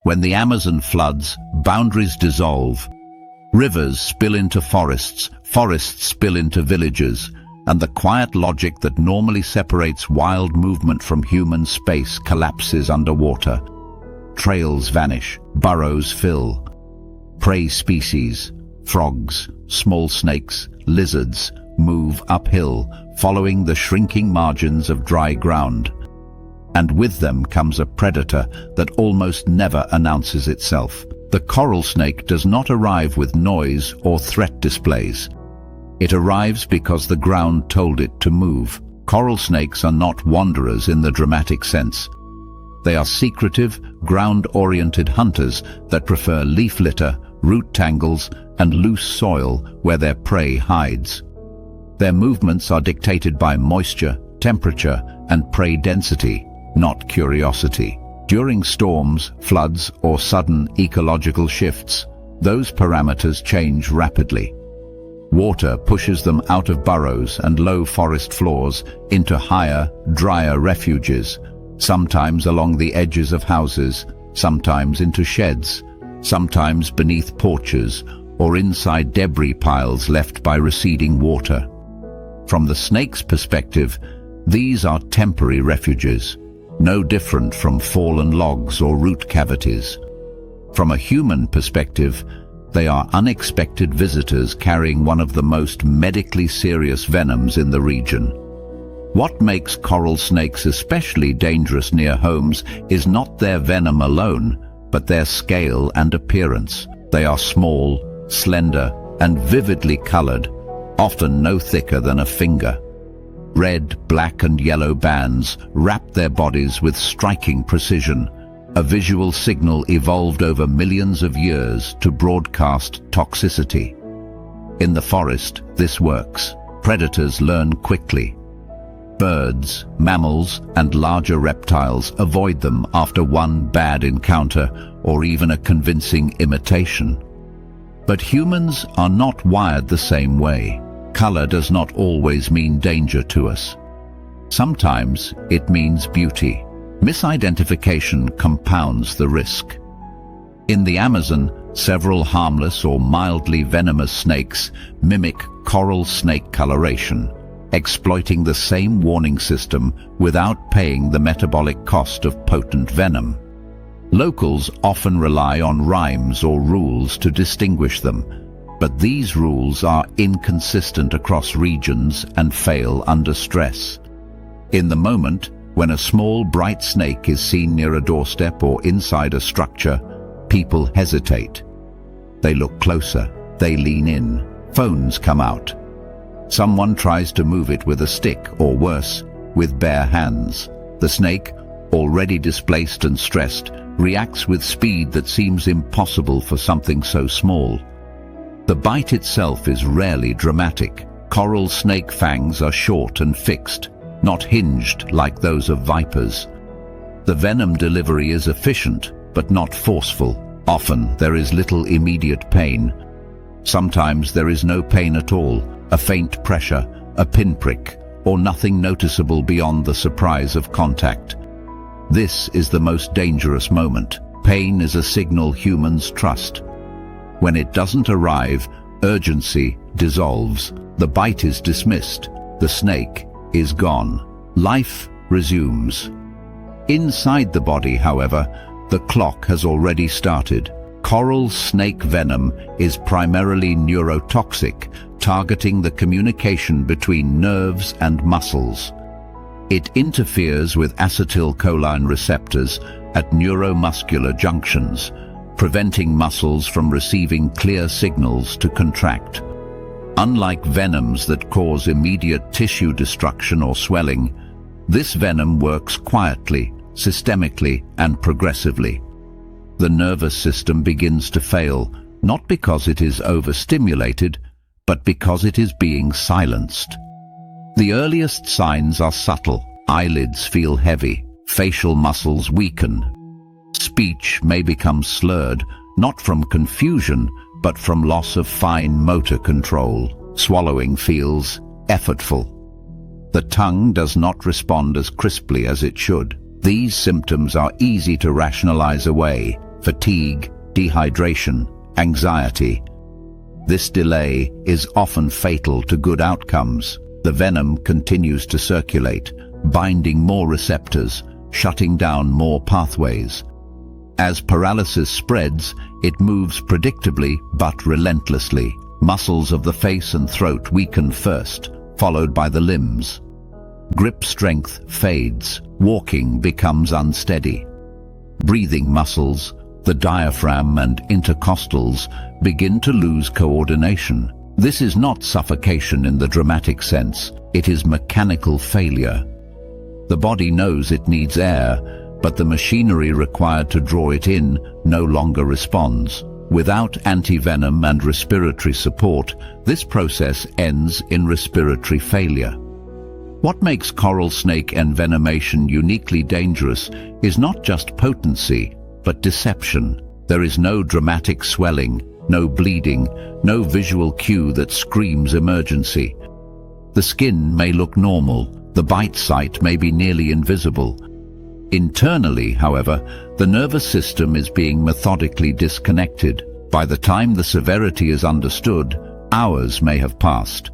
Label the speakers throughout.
Speaker 1: When the Amazon floods, boundaries dissolve. Rivers spill into forests, forests spill into villages, and the quiet logic that normally separates wild movement from human space collapses underwater. Trails vanish, burrows fill. Prey species, frogs, small snakes, lizards, move uphill, following the shrinking margins of dry ground. And with them comes a predator that almost never announces itself. The coral snake does not arrive with noise or threat displays. It arrives because the ground told it to move. Coral snakes are not wanderers in the dramatic sense. They are secretive, ground-oriented hunters that prefer leaf litter, root tangles, and loose soil where their prey hides. Their movements are dictated by moisture, temperature, and prey density, not curiosity. During storms, floods, or sudden ecological shifts, those parameters change rapidly. Water pushes them out of burrows and low forest floors into higher, drier refuges, sometimes along the edges of houses, sometimes into sheds, sometimes beneath porches, or inside debris piles left by receding water. From the snake's perspective, these are temporary refuges, no different from fallen logs or root cavities. From a human perspective, they are unexpected visitors carrying one of the most medically serious venoms in the region. What makes coral snakes especially dangerous near homes is not their venom alone, but their scale and appearance. They are small, slender, and vividly colored, often no thicker than a finger. Red, black, and yellow bands wrap their bodies with striking precision, a visual signal evolved over millions of years to broadcast toxicity. In the forest, this works. Predators learn quickly. Birds, mammals, and larger reptiles avoid them after one bad encounter or even a convincing imitation. But humans are not wired the same way. Color does not always mean danger to us. Sometimes it means beauty. Misidentification compounds the risk. In the Amazon, several harmless or mildly venomous snakes mimic coral snake coloration, exploiting the same warning system without paying the metabolic cost of potent venom. Locals often rely on rhymes or rules to distinguish them, but these rules are inconsistent across regions and fail under stress. In the moment, when a small bright snake is seen near a doorstep or inside a structure, people hesitate. They look closer, they lean in, phones come out. Someone tries to move it with a stick, or worse, with bare hands. The snake, already displaced and stressed, reacts with speed that seems impossible for something so small. The bite itself is rarely dramatic. Coral snake fangs are short and fixed, not hinged like those of vipers. The venom delivery is efficient, but not forceful. Often there is little immediate pain. Sometimes there is no pain at all, a faint pressure, a pinprick, or nothing noticeable beyond the surprise of contact. This is the most dangerous moment. Pain is a signal humans trust. When it doesn't arrive, urgency dissolves. The bite is dismissed. The snake is gone. Life resumes. Inside the body, however, the clock has already started. Coral snake venom is primarily neurotoxic, targeting the communication between nerves and muscles. It interferes with acetylcholine receptors at neuromuscular junctions, preventing muscles from receiving clear signals to contract. Unlike venoms that cause immediate tissue destruction or swelling, this venom works quietly, systemically, and progressively. The nervous system begins to fail, not because it is overstimulated, but because it is being silenced. The earliest signs are subtle. Eyelids feel heavy, facial muscles weaken. Speech may become slurred, not from confusion, but from loss of fine motor control. Swallowing feels effortful. The tongue does not respond as crisply as it should. These symptoms are easy to rationalize away. fatigue, dehydration, anxiety. This delay is often fatal to good outcomes. The venom continues to circulate, binding more receptors, shutting down more pathways. As paralysis spreads, it moves predictably but relentlessly. Muscles of the face and throat weaken first, followed by the limbs. Grip strength fades, walking becomes unsteady. Breathing muscles, the diaphragm and intercostals, begin to lose coordination. This is not suffocation in the dramatic sense, it is mechanical failure. The body knows it needs air, but the machinery required to draw it in no longer responds. Without antivenom and respiratory support, this process ends in respiratory failure. What makes coral snake envenomation uniquely dangerous is not just potency, but deception. There is no dramatic swelling, no bleeding, no visual cue that screams emergency. The skin may look normal, the bite site may be nearly invisible. Internally, however, the nervous system is being methodically disconnected. By the time the severity is understood, hours may have passed.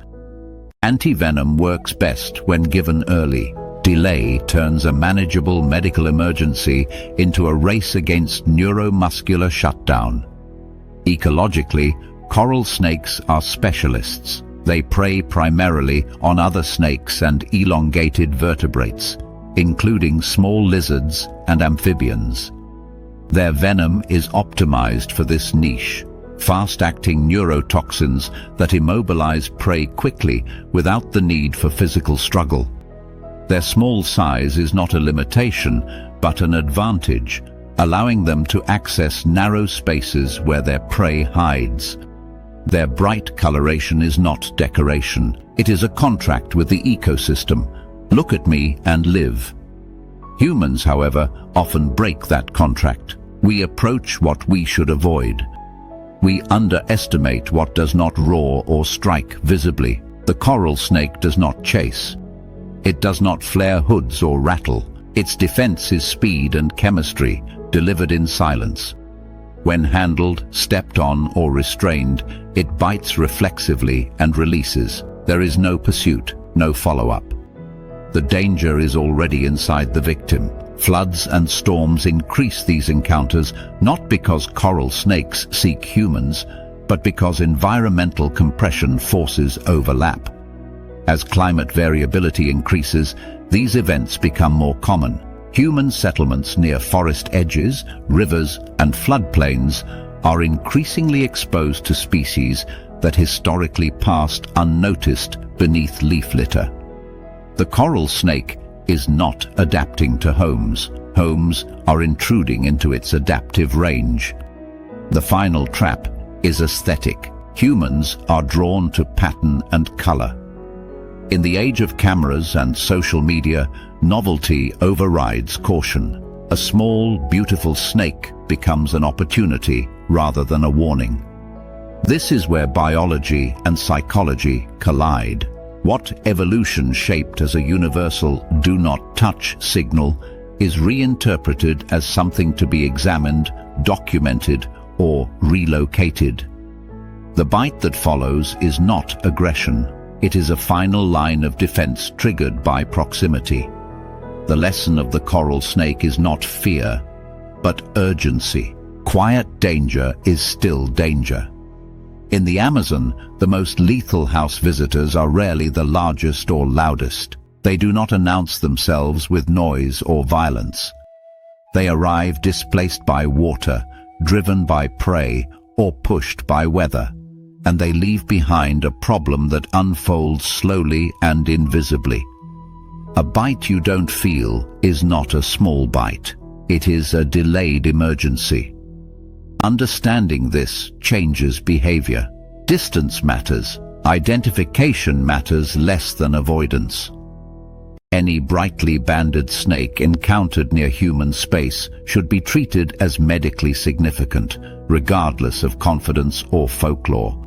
Speaker 1: Antivenom works best when given early. Delay turns a manageable medical emergency into a race against neuromuscular shutdown. Ecologically, coral snakes are specialists. They prey primarily on other snakes and elongated vertebrates, including small lizards and amphibians. Their venom is optimized for this niche, fast-acting neurotoxins that immobilize prey quickly without the need for physical struggle. Their small size is not a limitation, but an advantage, allowing them to access narrow spaces where their prey hides. Their bright coloration is not decoration. It is a contract with the ecosystem. Look at me and live. Humans, however, often break that contract. We approach what we should avoid. We underestimate what does not roar or strike visibly. The coral snake does not chase. It does not flare hoods or rattle. Its defense is speed and chemistry, delivered in silence. When handled, stepped on, or restrained, it bites reflexively and releases. There is no pursuit, no follow-up. The danger is already inside the victim. Floods and storms increase these encounters, not because coral snakes seek humans, but because environmental compression forces overlap. As climate variability increases, these events become more common. Human settlements near forest edges, rivers, and floodplains are increasingly exposed to species that historically passed unnoticed beneath leaf litter. The coral snake is not adapting to homes. Homes are intruding into its adaptive range. The final trap is aesthetic. Humans are drawn to pattern and color. In the age of cameras and social media, novelty overrides caution. A small, beautiful snake becomes an opportunity rather than a warning. This is where biology and psychology collide. What evolution shaped as a universal "do not touch" signal is reinterpreted as something to be examined, documented, or relocated. The bite that follows is not aggression. It is a final line of defense triggered by proximity. The lesson of the coral snake is not fear, but urgency. Quiet danger is still danger. In the Amazon, the most lethal house visitors are rarely the largest or loudest. They do not announce themselves with noise or violence. They arrive displaced by water, driven by prey, or pushed by weather. And they leave behind a problem that unfolds slowly and invisibly. A bite you don't feel is not a small bite. It is a delayed emergency. Understanding this changes behavior. Distance matters. Identification matters less than avoidance. Any brightly banded snake encountered near human space should be treated as medically significant, regardless of confidence or folklore.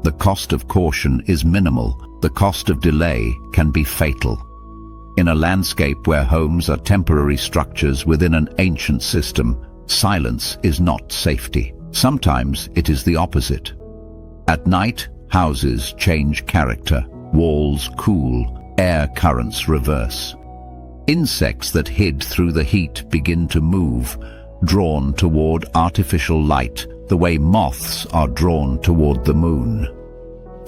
Speaker 1: The cost of caution is minimal. The cost of delay can be fatal. In a landscape where homes are temporary structures within an ancient system, Silence is not safety. Sometimes it is the opposite. At night, houses change character. Walls cool, air currents reverse. Insects that hid through the heat begin to move, drawn toward artificial light, the way moths are drawn toward the moon.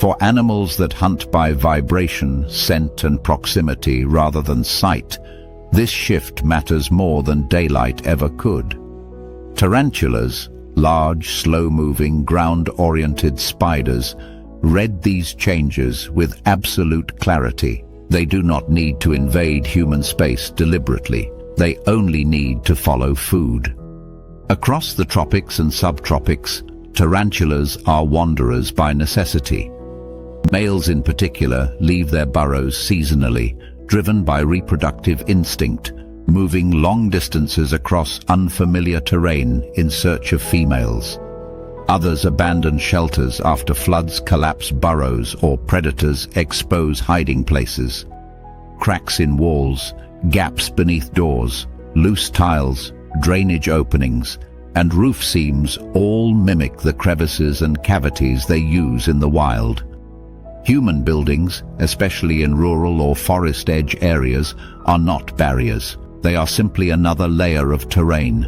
Speaker 1: For animals that hunt by vibration, scent and proximity rather than sight, this shift matters more than daylight ever could. Tarantulas, large, slow-moving, ground-oriented spiders, read these changes with absolute clarity. They do not need to invade human space deliberately. They only need to follow food. Across the tropics and subtropics, tarantulas are wanderers by necessity. Males in particular leave their burrows seasonally, driven by reproductive instinct, moving long distances across unfamiliar terrain in search of females. Others abandon shelters after floods collapse burrows or predators expose hiding places. Cracks in walls, gaps beneath doors, loose tiles, drainage openings, and roof seams all mimic the crevices and cavities they use in the wild. Human buildings, especially in rural or forest edge areas, are not barriers. They are simply another layer of terrain.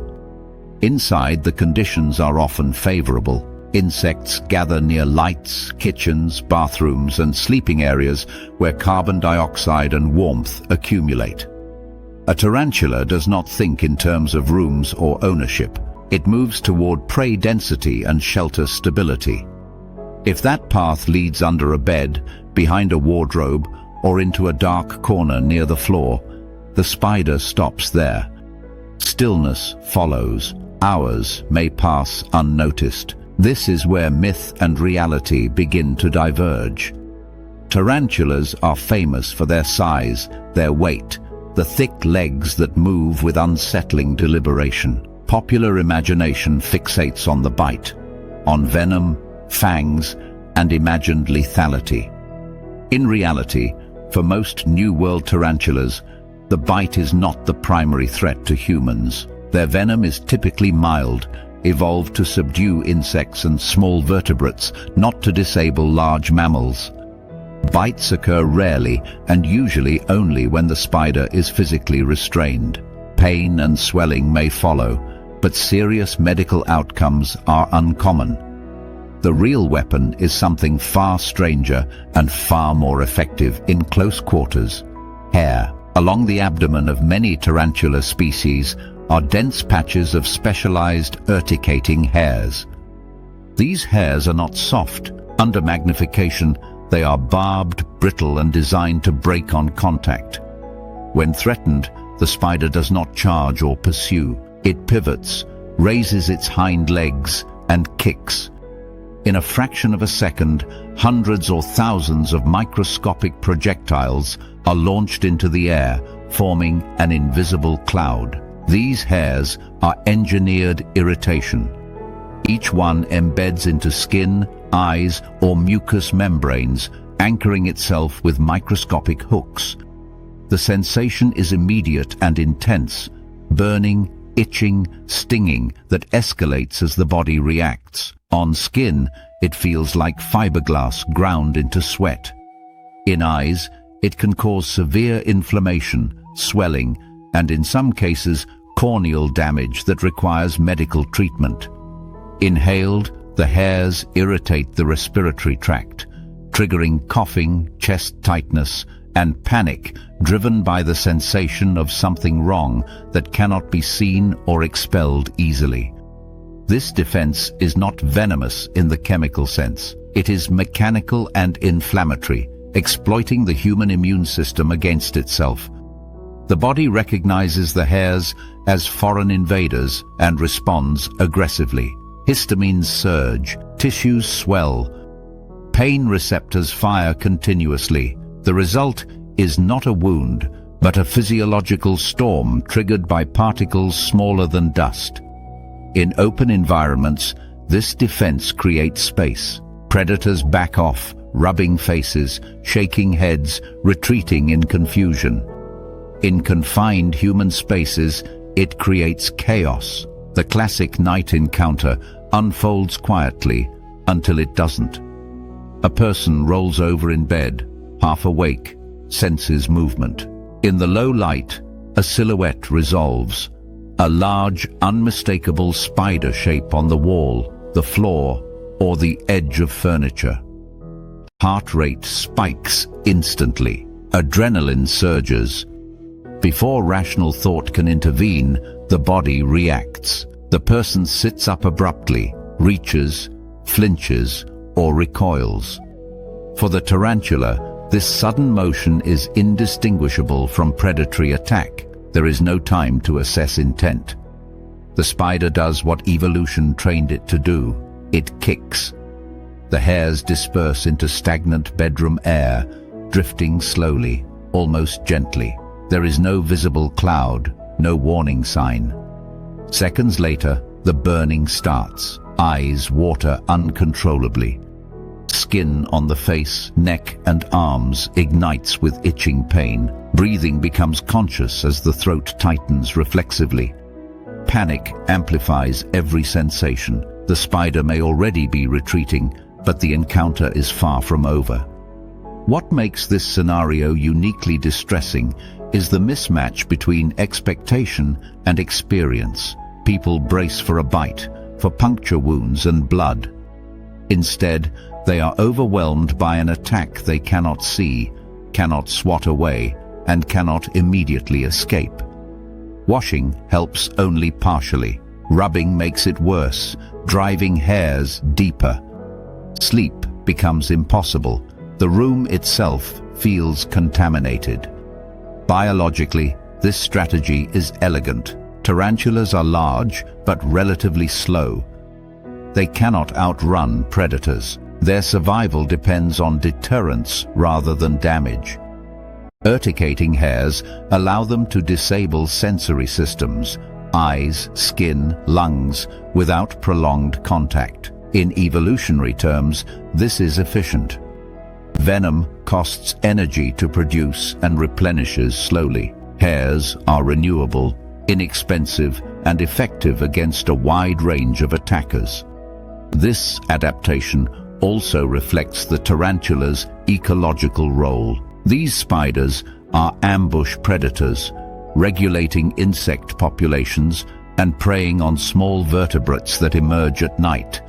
Speaker 1: Inside, the conditions are often favorable. Insects gather near lights, kitchens, bathrooms, and sleeping areas where carbon dioxide and warmth accumulate. A tarantula does not think in terms of rooms or ownership. It moves toward prey density and shelter stability. If that path leads under a bed, behind a wardrobe, or into a dark corner near the floor, the spider stops there. Stillness follows. Hours may pass unnoticed. This is where myth and reality begin to diverge. Tarantulas are famous for their size, their weight, the thick legs that move with unsettling deliberation. Popular imagination fixates on the bite, on venom, fangs, and imagined lethality. In reality, for most New World tarantulas, the bite is not the primary threat to humans. Their venom is typically mild, evolved to subdue insects and small vertebrates, not to disable large mammals. Bites occur rarely and usually only when the spider is physically restrained. Pain and swelling may follow, but serious medical outcomes are uncommon. The real weapon is something far stranger and far more effective in close quarters: hair. Along the abdomen of many tarantula species are dense patches of specialized urticating hairs. These hairs are not soft. Under magnification, they are barbed, brittle, and designed to break on contact. When threatened, the spider does not charge or pursue. It pivots, raises its hind legs, and kicks. In a fraction of a second, hundreds or thousands of microscopic projectiles are launched into the air, forming an invisible cloud. These hairs are engineered irritation. Each one embeds into skin, eyes, or mucous membranes, anchoring itself with microscopic hooks. The sensation is immediate and intense, burning, itching, stinging that escalates as the body reacts. On skin, it feels like fiberglass ground into sweat. In eyes, it can cause severe inflammation, swelling, and in some cases, corneal damage that requires medical treatment. Inhaled, the hairs irritate the respiratory tract, triggering coughing, chest tightness, and panic driven by the sensation of something wrong that cannot be seen or expelled easily. This defense is not venomous in the chemical sense. It is mechanical and inflammatory, exploiting the human immune system against itself. The body recognizes the hairs as foreign invaders and responds aggressively. Histamines surge, tissues swell, pain receptors fire continuously. The result is not a wound, but a physiological storm triggered by particles smaller than dust. In open environments, this defense creates space. Predators back off, rubbing faces, shaking heads, retreating in confusion. In confined human spaces, it creates chaos. The classic night encounter unfolds quietly until it doesn't. A person rolls over in bed, half awake, senses movement. In the low light, a silhouette resolves. A large, unmistakable spider shape on the wall, the floor, or the edge of furniture. Heart rate spikes instantly. Adrenaline surges. Before rational thought can intervene, the body reacts. The person sits up abruptly, reaches, flinches, or recoils. For the tarantula, this sudden motion is indistinguishable from predatory attack. There is no time to assess intent. The spider does what evolution trained it to do. It kicks. The hairs disperse into stagnant bedroom air, drifting slowly, almost gently. There is no visible cloud, no warning sign. Seconds later, the burning starts. Eyes water uncontrollably. Skin on the face, neck, and arms ignites with itching pain. Breathing becomes conscious as the throat tightens reflexively. Panic amplifies every sensation. The spider may already be retreating, but the encounter is far from over. What makes this scenario uniquely distressing is the mismatch between expectation and experience. People brace for a bite, for puncture wounds and blood. Instead, they are overwhelmed by an attack they cannot see, cannot swat away, and cannot immediately escape. Washing helps only partially. Rubbing makes it worse, driving hairs deeper. Sleep becomes impossible. The room itself feels contaminated. Biologically, this strategy is elegant. Tarantulas are large, but relatively slow. They cannot outrun predators. Their survival depends on deterrence rather than damage. Urticating hairs allow them to disable sensory systems, eyes, skin, lungs, without prolonged contact. In evolutionary terms, this is efficient. Venom costs energy to produce and replenishes slowly. Hairs are renewable, inexpensive, and effective against a wide range of attackers. This adaptation also reflects the tarantula's ecological role. These spiders are ambush predators, regulating insect populations and preying on small vertebrates that emerge at night.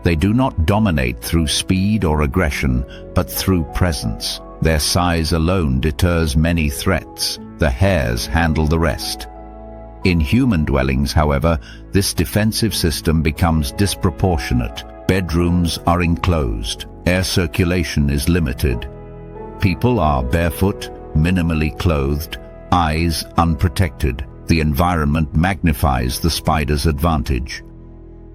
Speaker 1: They do not dominate through speed or aggression, but through presence. Their size alone deters many threats. The hairs handle the rest. In human dwellings, however, this defensive system becomes disproportionate. Bedrooms are enclosed. Air circulation is limited. People are barefoot, minimally clothed, eyes unprotected. The environment magnifies the spider's advantage.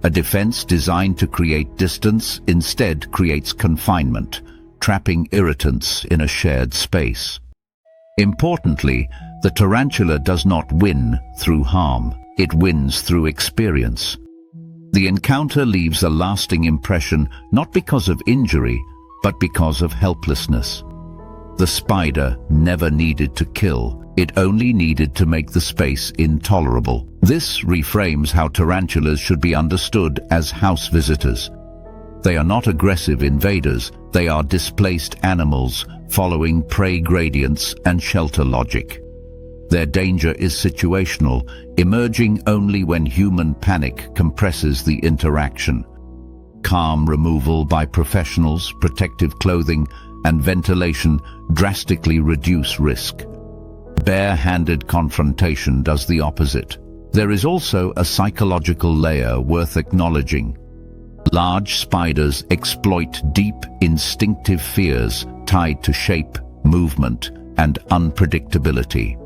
Speaker 1: A defense designed to create distance instead creates confinement, trapping irritants in a shared space. Importantly, the tarantula does not win through harm. It wins through experience. The encounter leaves a lasting impression not because of injury, but because of helplessness. The spider never needed to kill. It only needed to make the space intolerable. This reframes how tarantulas should be understood as house visitors. They are not aggressive invaders. They are displaced animals following prey gradients and shelter logic. Their danger is situational, emerging only when human panic compresses the interaction. Calm removal by professionals, protective clothing, and ventilation drastically reduce risk. Bare-handed confrontation does the opposite. There is also a psychological layer worth acknowledging. Large spiders exploit deep, instinctive fears tied to shape, movement, and unpredictability.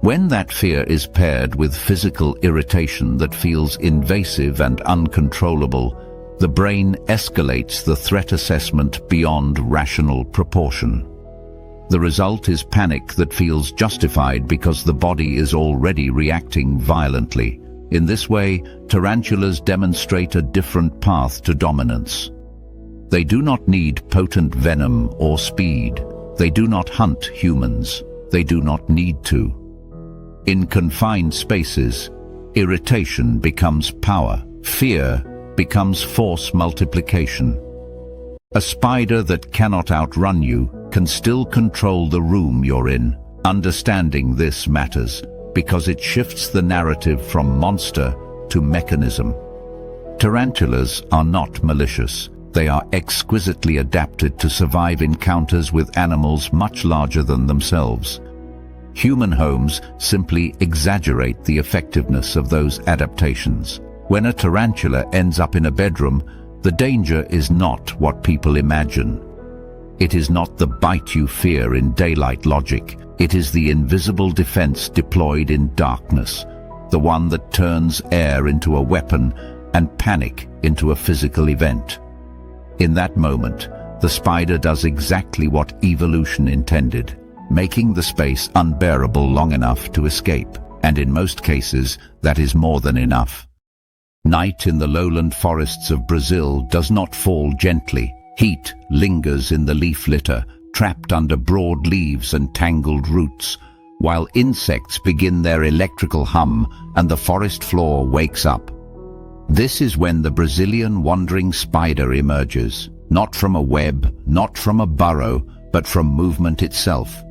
Speaker 1: When that fear is paired with physical irritation that feels invasive and uncontrollable, the brain escalates the threat assessment beyond rational proportion. The result is panic that feels justified because the body is already reacting violently. In this way, tarantulas demonstrate a different path to dominance. They do not need potent venom or speed. They do not hunt humans. They do not need to. In confined spaces, Irritation becomes power. Fear becomes force multiplication. A spider that cannot outrun you can still control the room you're in. Understanding this matters because it shifts the narrative from monster to mechanism. Tarantulas are not malicious. They are exquisitely adapted to survive encounters with animals much larger than themselves. Human homes simply exaggerate the effectiveness of those adaptations. When a tarantula ends up in a bedroom, the danger is not what people imagine. It is not the bite you fear in daylight logic. It is the invisible defense deployed in darkness, the one that turns air into a weapon and panic into a physical event. In that moment, the spider does exactly what evolution intended, making the space unbearable long enough to escape, and in most cases, that is more than enough. Night in the lowland forests of Brazil does not fall gently. Heat lingers in the leaf litter, trapped under broad leaves and tangled roots, while insects begin their electrical hum and the forest floor wakes up. This is when the Brazilian wandering spider emerges, not from a web, not from a burrow, but from movement itself.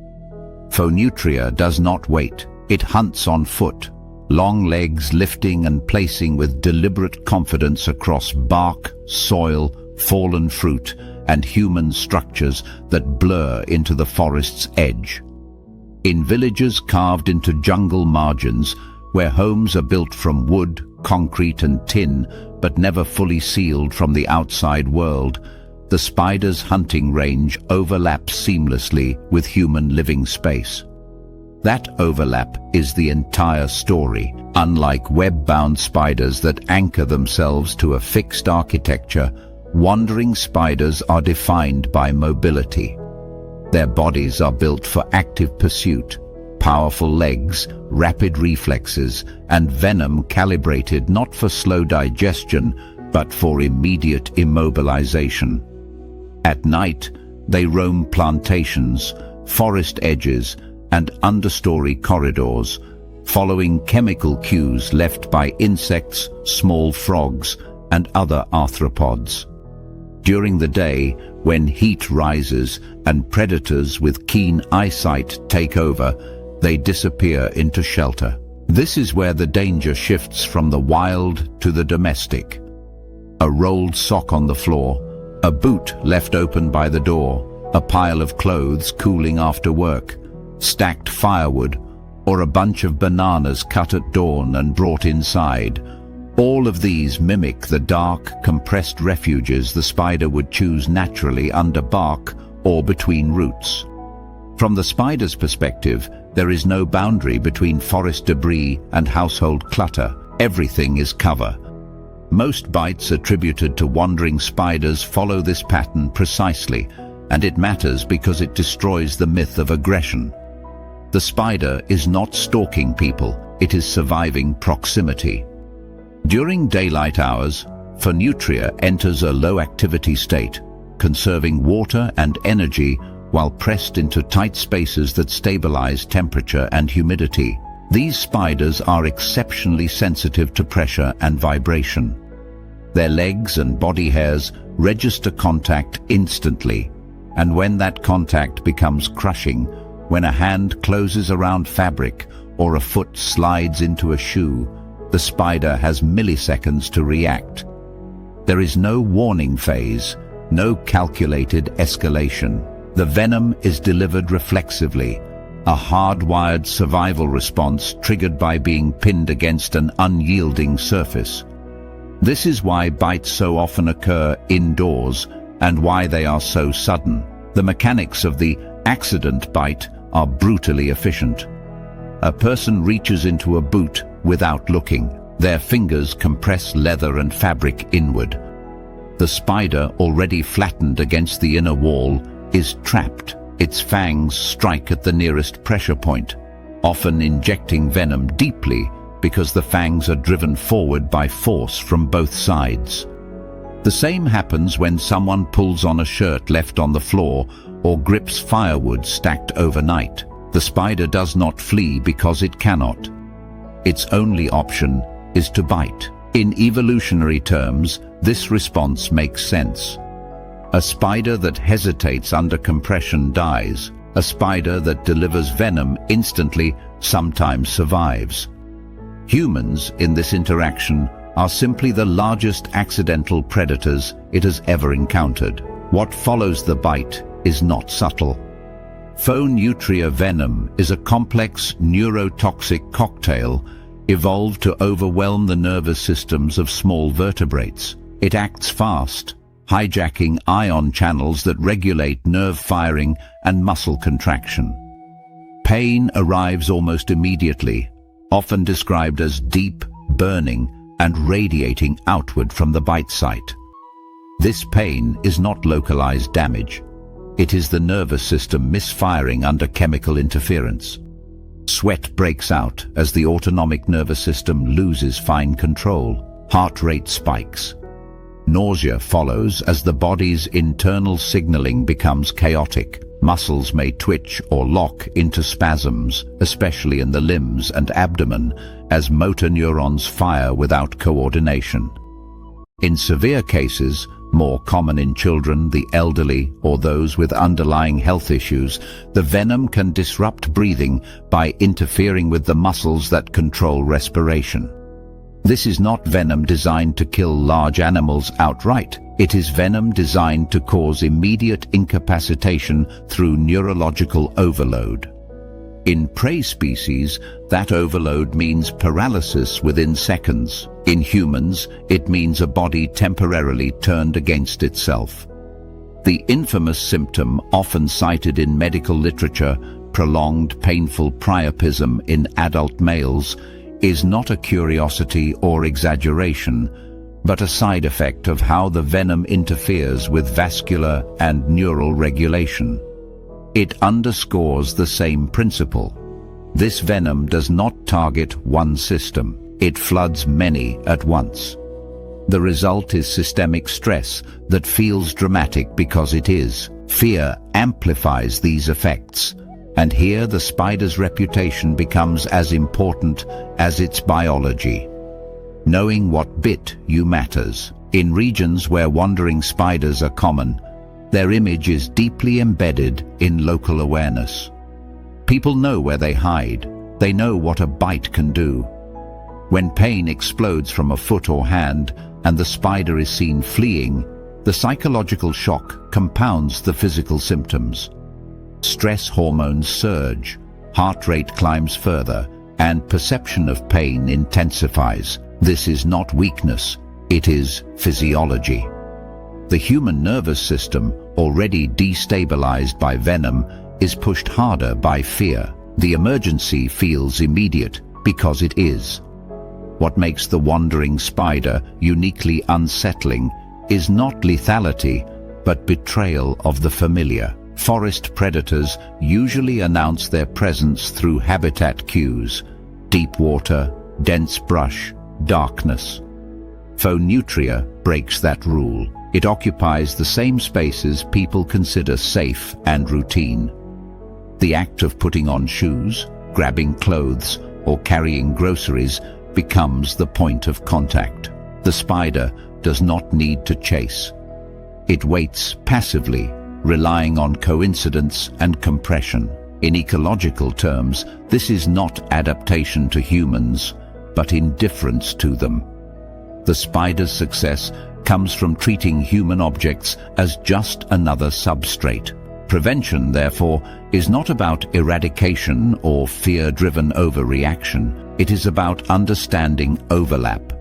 Speaker 1: Phonutria does not wait. It hunts on foot, long legs lifting and placing with deliberate confidence across bark, soil, fallen fruit, and human structures that blur into the forest's edge. In villages carved into jungle margins, where homes are built from wood, concrete and tin, but never fully sealed from the outside world, the spider's hunting range overlaps seamlessly with human living space. That overlap is the entire story. Unlike web-bound spiders that anchor themselves to a fixed architecture, wandering spiders are defined by mobility. Their bodies are built for active pursuit, powerful legs, rapid reflexes, and venom calibrated not for slow digestion, but for immediate immobilization. At night, they roam plantations, forest edges, and understory corridors, following chemical cues left by insects, small frogs, and other arthropods. During the day, when heat rises and predators with keen eyesight take over, they disappear into shelter. This is where the danger shifts from the wild to the domestic. A rolled sock on the floor, a boot left open by the door, a pile of clothes cooling after work, stacked firewood, or a bunch of bananas cut at dawn and brought inside. All of these mimic the dark, compressed refuges the spider would choose naturally under bark or between roots. From the spider's perspective, there is no boundary between forest debris and household clutter. Everything is cover. Most bites attributed to wandering spiders follow this pattern precisely, and it matters because it destroys the myth of aggression. The spider is not stalking people, it is surviving proximity. During daylight hours, Phonutria enters a low-activity state, conserving water and energy while pressed into tight spaces that stabilize temperature and humidity. These spiders are exceptionally sensitive to pressure and vibration. Their legs and body hairs register contact instantly, and when that contact becomes crushing, when a hand closes around fabric or a foot slides into a shoe, the spider has milliseconds to react. There is no warning phase, no calculated escalation. The venom is delivered reflexively, a hardwired survival response triggered by being pinned against an unyielding surface. This is why bites so often occur indoors and why they are so sudden. The mechanics of the accident bite are brutally efficient. A person reaches into a boot without looking. Their fingers compress leather and fabric inward. The spider, already flattened against the inner wall, is trapped. Its fangs strike at the nearest pressure point, often injecting venom deeply because the fangs are driven forward by force from both sides. The same happens when someone pulls on a shirt left on the floor or grips firewood stacked overnight. The spider does not flee because it cannot. Its only option is to bite. In evolutionary terms, this response makes sense. A spider that hesitates under compression dies. A spider that delivers venom instantly sometimes survives. Humans, in this interaction, are simply the largest accidental predators it has ever encountered. What follows the bite is not subtle. Phonutria venom is a complex neurotoxic cocktail evolved to overwhelm the nervous systems of small vertebrates. It acts fast, hijacking ion channels that regulate nerve firing and muscle contraction. Pain arrives almost immediately, often described as deep, burning, and radiating outward from the bite site. This pain is not localized damage. It is the nervous system misfiring under chemical interference. Sweat breaks out as the autonomic nervous system loses fine control. Heart rate spikes. Nausea follows as the body's internal signaling becomes chaotic. Muscles may twitch or lock into spasms, especially in the limbs and abdomen, as motor neurons fire without coordination. In severe cases, more common in children, the elderly, or those with underlying health issues, the venom can disrupt breathing by interfering with the muscles that control respiration. This is not venom designed to kill large animals outright. It is venom designed to cause immediate incapacitation through neurological overload. In prey species, that overload means paralysis within seconds. In humans, it means a body temporarily turned against itself. The infamous symptom often cited in medical literature, prolonged painful priapism in adult males, is not a curiosity or exaggeration, but a side effect of how the venom interferes with vascular and neural regulation. It underscores the same principle. This venom does not target one system. It floods many at once. The result is systemic stress that feels dramatic because it is. Fear amplifies these effects, and here the spider's reputation becomes as important as its biology. Knowing what bit you matters. In regions where wandering spiders are common, their image is deeply embedded in local awareness. People know where they hide. They know what a bite can do. When pain explodes from a foot or hand and the spider is seen fleeing, the psychological shock compounds the physical symptoms. Stress hormones surge, heart rate climbs further, and perception of pain intensifies. This is not weakness, it is physiology. The human nervous system, already destabilized by venom, is pushed harder by fear. The emergency feels immediate because it is. What makes the wandering spider uniquely unsettling is not lethality, but betrayal of the familiar. Forest predators usually announce their presence through habitat cues: deep water, dense brush, darkness. Phonutria breaks that rule. It occupies the same spaces people consider safe and routine. The act of putting on shoes, grabbing clothes, or carrying groceries becomes the point of contact. The spider does not need to chase. It waits passively, relying on coincidence and compression. In ecological terms, this is not adaptation to humans, but indifference to them. The spider's success comes from treating human objects as just another substrate. Prevention, therefore, is not about eradication or fear-driven overreaction. It is about understanding overlap.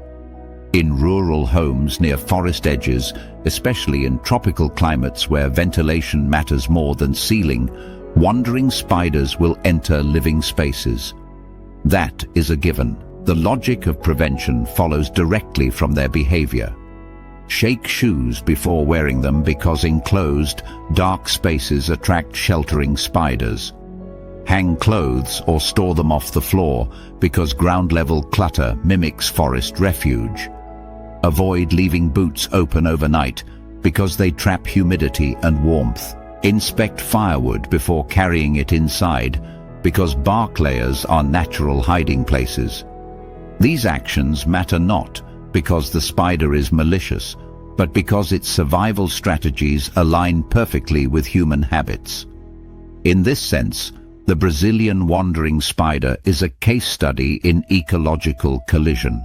Speaker 1: In rural homes near forest edges, especially in tropical climates where ventilation matters more than ceiling, wandering spiders will enter living spaces. That is a given. The logic of prevention follows directly from their behavior. Shake shoes before wearing them because enclosed, dark spaces attract sheltering spiders. Hang clothes or store them off the floor because ground-level clutter mimics forest refuge. Avoid leaving boots open overnight because they trap humidity and warmth. Inspect firewood before carrying it inside because bark layers are natural hiding places. These actions matter not because the spider is malicious, but because its survival strategies align perfectly with human habits. In this sense, the Brazilian wandering spider is a case study in ecological collision.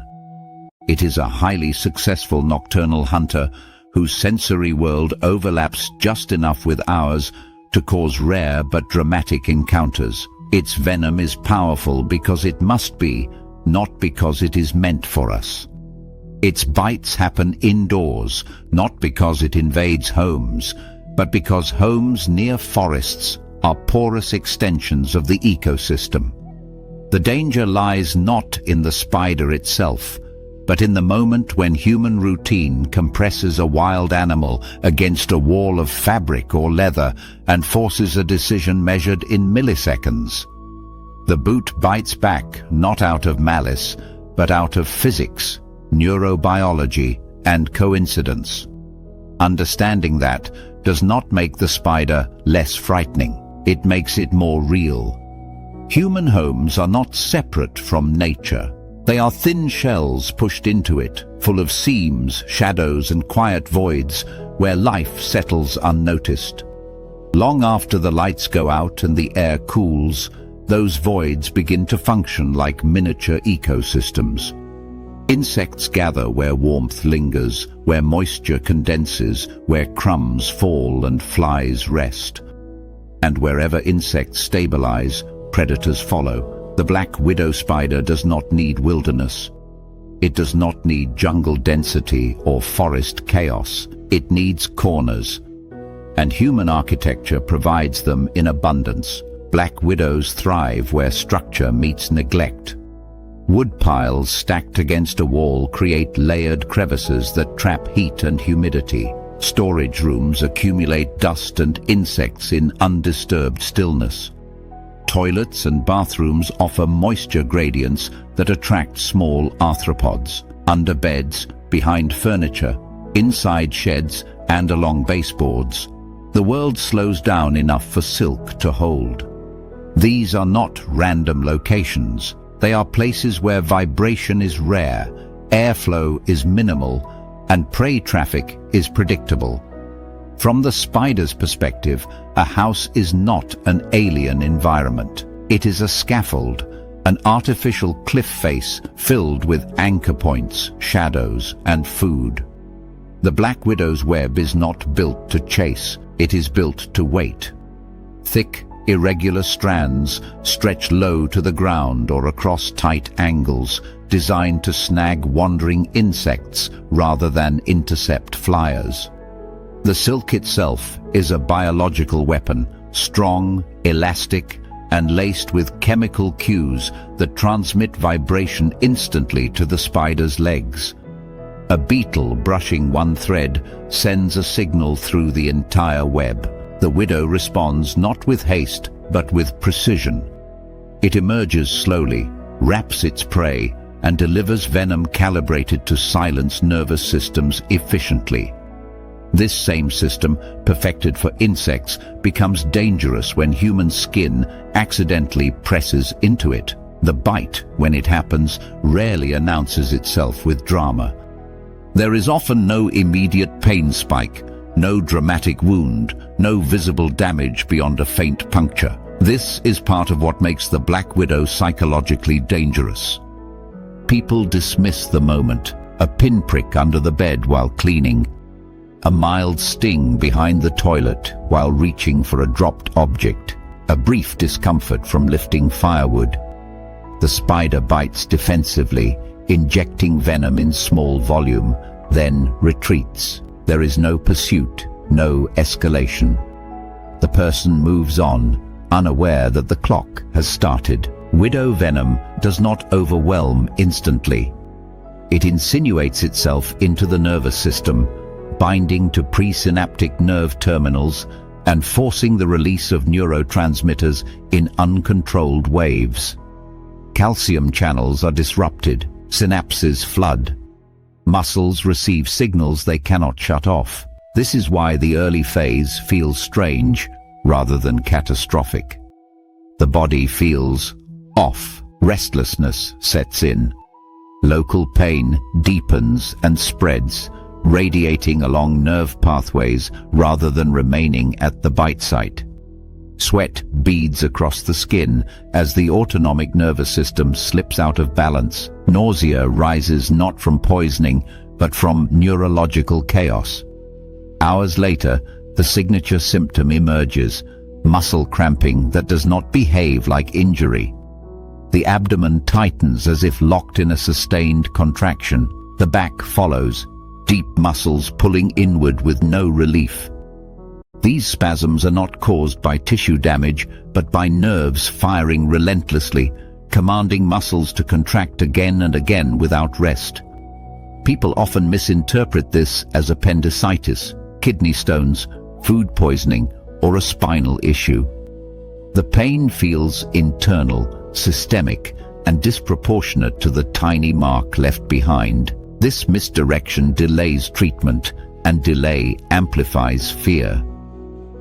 Speaker 1: It is a highly successful nocturnal hunter whose sensory world overlaps just enough with ours to cause rare but dramatic encounters. Its venom is powerful because it must be, not because it is meant for us. Its bites happen indoors, not because it invades homes, but because homes near forests are porous extensions of the ecosystem. The danger lies not in the spider itself, but in the moment when human routine compresses a wild animal against a wall of fabric or leather and forces a decision measured in milliseconds. The boot bites back not out of malice, but out of physics, neurobiology, and coincidence. Understanding that does not make the spider less frightening. It makes it more real. Human homes are not separate from nature. They are thin shells pushed into it, full of seams, shadows, and quiet voids where life settles unnoticed. Long after the lights go out and the air cools, those voids begin to function like miniature ecosystems. Insects gather where warmth lingers, where moisture condenses, where crumbs fall and flies rest. And wherever insects stabilize, predators follow. The black widow spider does not need wilderness. It does not need jungle density or forest chaos. It needs corners. And human architecture provides them in abundance. Black widows thrive where structure meets neglect. Wood piles stacked against a wall create layered crevices that trap heat and humidity. Storage rooms accumulate dust and insects in undisturbed stillness. Toilets and bathrooms offer moisture gradients that attract small arthropods. Under beds, behind furniture, inside sheds, and along baseboards, the world slows down enough for silk to hold. These are not random locations. They are places where vibration is rare, airflow is minimal, and prey traffic is predictable. From the spider's perspective, a house is not an alien environment. It is a scaffold, an artificial cliff face filled with anchor points, shadows, and food. The black widow's web is not built to chase, it is built to wait. Thick, irregular strands stretch low to the ground or across tight angles, designed to snag wandering insects rather than intercept flyers. The silk itself is a biological weapon, strong, elastic, and laced with chemical cues that transmit vibration instantly to the spider's legs. A beetle brushing one thread sends a signal through the entire web. The widow responds not with haste, but with precision. It emerges slowly, wraps its prey, and delivers venom calibrated to silence nervous systems efficiently. This same system, perfected for insects, becomes dangerous when human skin accidentally presses into it. The bite, when it happens, rarely announces itself with drama. There is often no immediate pain spike, no dramatic wound, no visible damage beyond a faint puncture. This is part of what makes the black widow psychologically dangerous. People dismiss the moment, a pinprick under the bed while cleaning, a mild sting behind the toilet while reaching for a dropped object, a brief discomfort from lifting firewood. The spider bites defensively, injecting venom in small volume, then retreats. There is no pursuit, no escalation. The person moves on, unaware that the clock has started. Widow venom does not overwhelm instantly. It insinuates itself into the nervous system, binding to presynaptic nerve terminals and forcing the release of neurotransmitters in uncontrolled waves. Calcium channels are disrupted, synapses flood. Muscles receive signals they cannot shut off. This is why the early phase feels strange rather than catastrophic. The body feels off. Restlessness sets in. Local pain deepens and spreads, radiating along nerve pathways rather than remaining at the bite site. Sweat beads across the skin as the autonomic nervous system slips out of balance. Nausea rises not from poisoning, but from neurological chaos. Hours later, the signature symptom emerges, muscle cramping that does not behave like injury. The abdomen tightens as if locked in a sustained contraction. The back follows, deep muscles pulling inward with no relief. These spasms are not caused by tissue damage, but by nerves firing relentlessly, commanding muscles to contract again and again without rest. People often misinterpret this as appendicitis, kidney stones, food poisoning, or a spinal issue. The pain feels internal, systemic, and disproportionate to the tiny mark left behind. This misdirection delays treatment, and delay amplifies fear.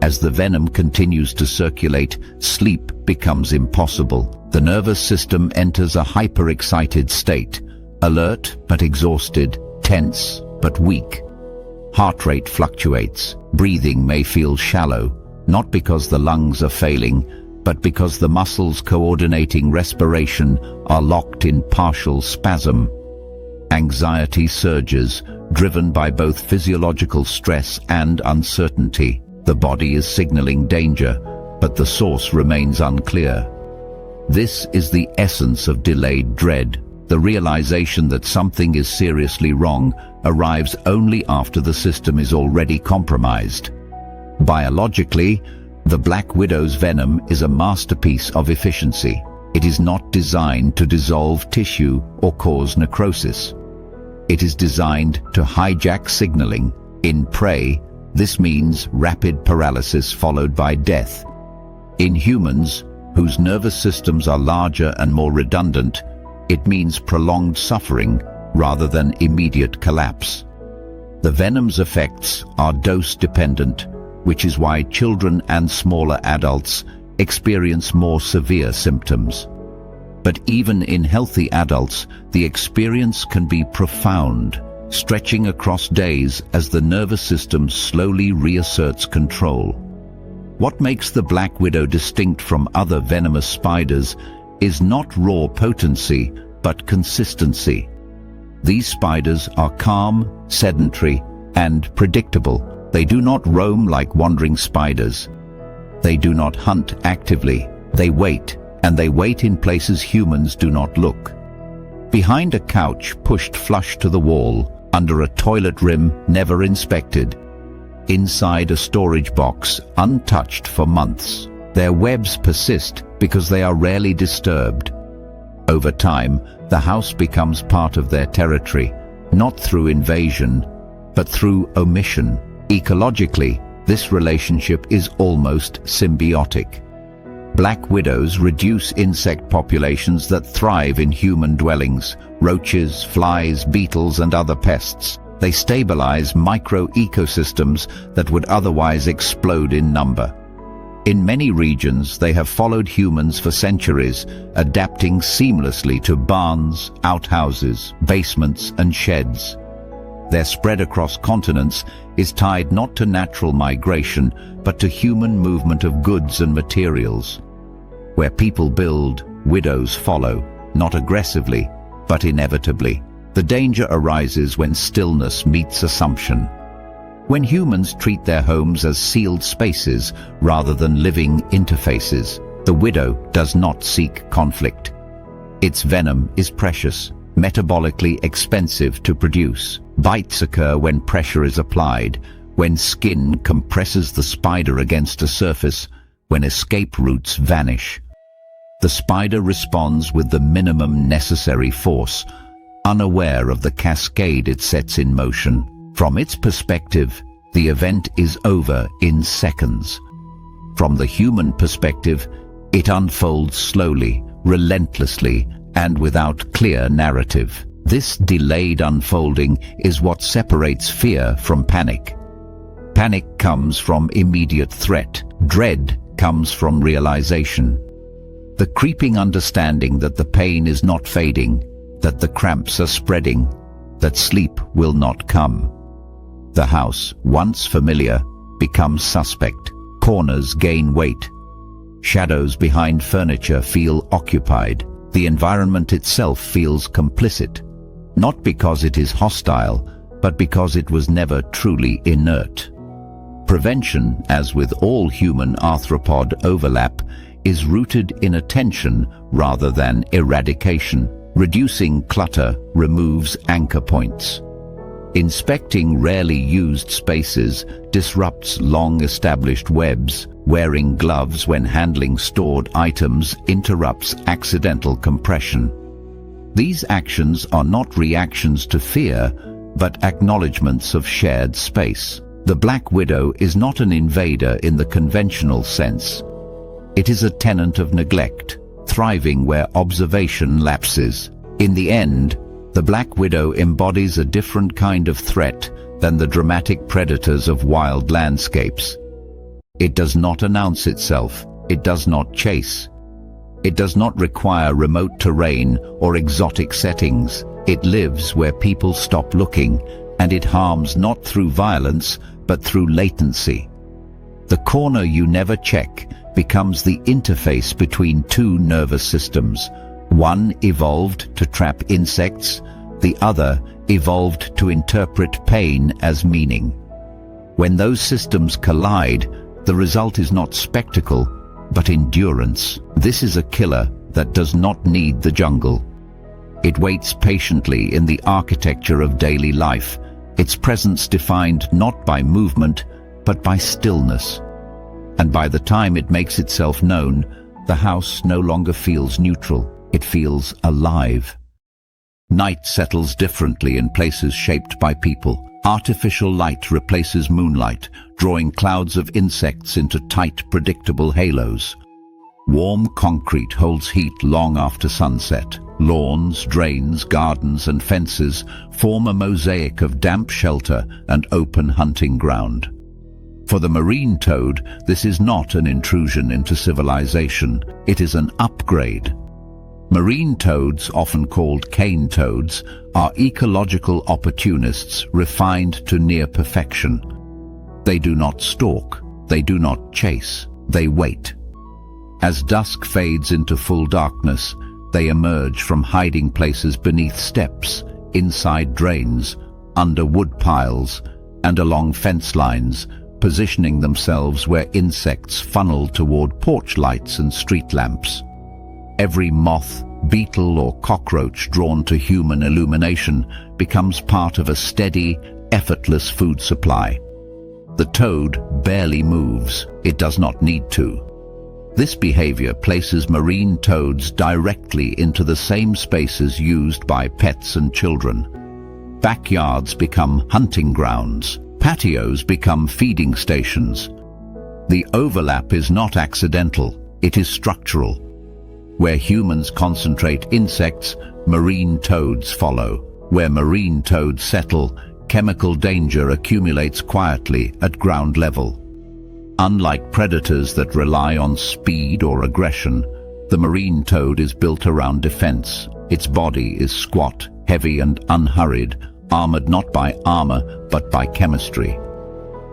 Speaker 1: As the venom continues to circulate, sleep becomes impossible. The nervous system enters a hyperexcited state, alert but exhausted, tense but weak. Heart rate fluctuates. Breathing may feel shallow, not because the lungs are failing, but because the muscles coordinating respiration are locked in partial spasm. Anxiety surges, driven by both physiological stress and uncertainty. The body is signaling danger, but the source remains unclear. This is the essence of delayed dread. The realization that something is seriously wrong arrives only after the system is already compromised. Biologically, the black widow's venom is a masterpiece of efficiency. It is not designed to dissolve tissue or cause necrosis. It is designed to hijack signaling. In prey, this means rapid paralysis followed by death. In humans, whose nervous systems are larger and more redundant, it means prolonged suffering rather than immediate collapse. The venom's effects are dose-dependent, which is why children and smaller adults experience more severe symptoms. But even in healthy adults, the experience can be profound, stretching across days as the nervous system slowly reasserts control. What makes the black widow distinct from other venomous spiders is not raw potency, but consistency. These spiders are calm, sedentary, and predictable. They do not roam like wandering spiders. They do not hunt actively. They wait, and they wait in places humans do not look. Behind a couch pushed flush to the wall, under a toilet rim never inspected, inside a storage box untouched for months. Their webs persist because they are rarely disturbed. Over time, the house becomes part of their territory, not through invasion, but through omission. Ecologically, this relationship is almost symbiotic. Black widows reduce insect populations that thrive in human dwellings: roaches, flies, beetles, and other pests. They stabilize micro-ecosystems that would otherwise explode in number. In many regions, they have followed humans for centuries, adapting seamlessly to barns, outhouses, basements, and sheds. Their spread across continents is tied not to natural migration, but to human movement of goods and materials. Where people build, widows follow, not aggressively, but inevitably. The danger arises when stillness meets assumption. When humans treat their homes as sealed spaces rather than living interfaces, the widow does not seek conflict. Its venom is precious, metabolically expensive to produce. Bites occur when pressure is applied, when skin compresses the spider against a surface, when escape routes vanish. The spider responds with the minimum necessary force, unaware of the cascade it sets in motion. From its perspective, the event is over in seconds. From the human perspective, it unfolds slowly, relentlessly, and without clear narrative. This delayed unfolding is what separates fear from panic. Panic comes from immediate threat. Dread comes from realization. The creeping understanding that the pain is not fading, that the cramps are spreading, that sleep will not come. The house, once familiar, becomes suspect. Corners gain weight. Shadows behind furniture feel occupied. The environment itself feels complicit, not because it is hostile, but because it was never truly inert. Prevention, as with all human arthropod overlap, is rooted in attention rather than eradication. Reducing clutter removes anchor points. Inspecting rarely used spaces disrupts long-established webs. Wearing gloves when handling stored items interrupts accidental compression. These actions are not reactions to fear, but acknowledgements of shared space. The black widow is not an invader in the conventional sense. It is a tenant of neglect, thriving where observation lapses. In the end, the black widow embodies a different kind of threat than the dramatic predators of wild landscapes. It does not announce itself. It does not chase. It does not require remote terrain or exotic settings. It lives where people stop looking, and it harms not through violence, but through latency. The corner you never check becomes the interface between two nervous systems. One evolved to trap insects, the other evolved to interpret pain as meaning. When those systems collide, the result is not spectacle, but endurance. This is a killer that does not need the jungle. It waits patiently in the architecture of daily life, its presence defined not by movement, but by stillness. And by the time it makes itself known, the house no longer feels neutral. It feels alive. Night settles differently in places shaped by people. Artificial light replaces moonlight, drawing clouds of insects into tight, predictable halos. Warm concrete holds heat long after sunset. Lawns, drains, gardens, and fences form a mosaic of damp shelter and open hunting ground. For the marine toad, this is not an intrusion into civilization. It is an upgrade. Marine toads, often called cane toads, are ecological opportunists refined to near perfection. They do not stalk, they do not chase, they wait. As dusk fades into full darkness, they emerge from hiding places beneath steps, inside drains, under wood piles, and along fence lines, positioning themselves where insects funnel toward porch lights and street lamps. Every moth, beetle, or cockroach drawn to human illumination becomes part of a steady, effortless food supply. The toad barely moves. It does not need to. This behavior places marine toads directly into the same spaces used by pets and children. Backyards become hunting grounds. Patios become feeding stations. The overlap is not accidental. It is structural. Where humans concentrate insects, marine toads follow. Where marine toads settle, chemical danger accumulates quietly at ground level. Unlike predators that rely on speed or aggression, the marine toad is built around defense. Its body is squat, heavy and unhurried, armored not by armor but by chemistry.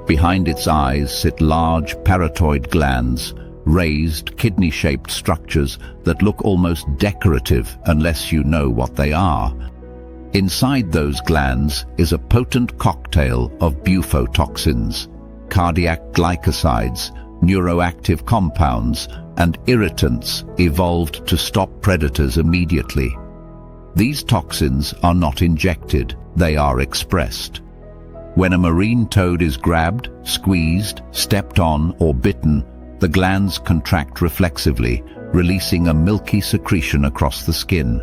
Speaker 1: Behind its eyes sit large parotoid glands, raised, kidney-shaped structures that look almost decorative unless you know what they are. Inside those glands is a potent cocktail of bufotoxins, cardiac glycosides, neuroactive compounds, and irritants evolved to stop predators immediately. These toxins are not injected, they are expressed. When a marine toad is grabbed, squeezed, stepped on, or bitten, the glands contract reflexively, releasing a milky secretion across the skin.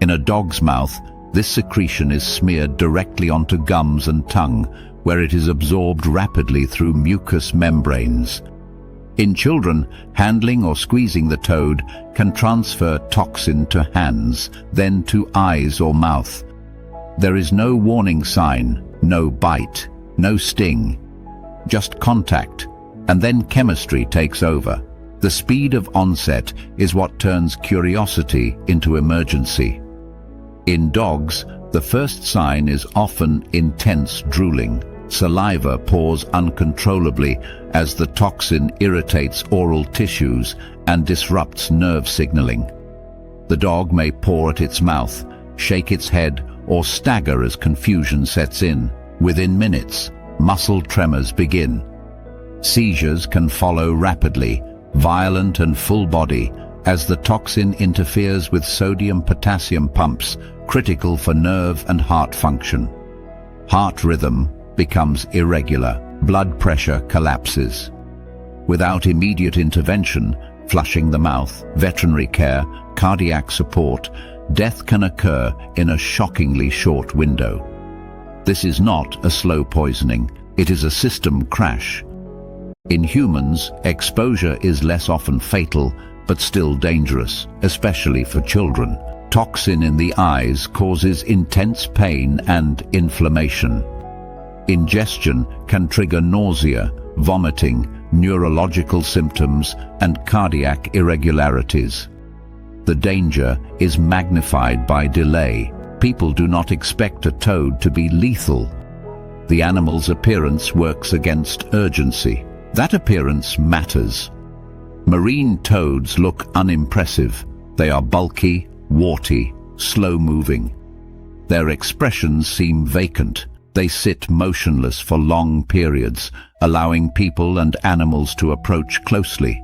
Speaker 1: In a dog's mouth, this secretion is smeared directly onto gums and tongue, where it is absorbed rapidly through mucous membranes. In children, handling or squeezing the toad can transfer toxin to hands, then to eyes or mouth. There is no warning sign, no bite, no sting, just contact, and then chemistry takes over. The speed of onset is what turns curiosity into emergency. In dogs, the first sign is often intense drooling. Saliva pours uncontrollably as the toxin irritates oral tissues and disrupts nerve signaling. The dog may paw at its mouth, shake its head, or stagger as confusion sets in. Within minutes, muscle tremors begin. Seizures can follow rapidly, violent and full body, as the toxin interferes with sodium-potassium pumps, critical for nerve and heart function. Heart rhythm becomes irregular, blood pressure collapses. Without immediate intervention, flushing the mouth, veterinary care, cardiac support, death can occur in a shockingly short window. This is not a slow poisoning, it is a system crash. In humans, exposure is less often fatal, but still dangerous, especially for children. Toxin in the eyes causes intense pain and inflammation. Ingestion can trigger nausea, vomiting, neurological symptoms, and cardiac irregularities. The danger is magnified by delay. People do not expect a toad to be lethal. The animal's appearance works against urgency. That appearance matters. Marine toads look unimpressive. They are bulky, warty, slow-moving. Their expressions seem vacant. They sit motionless for long periods, allowing people and animals to approach closely.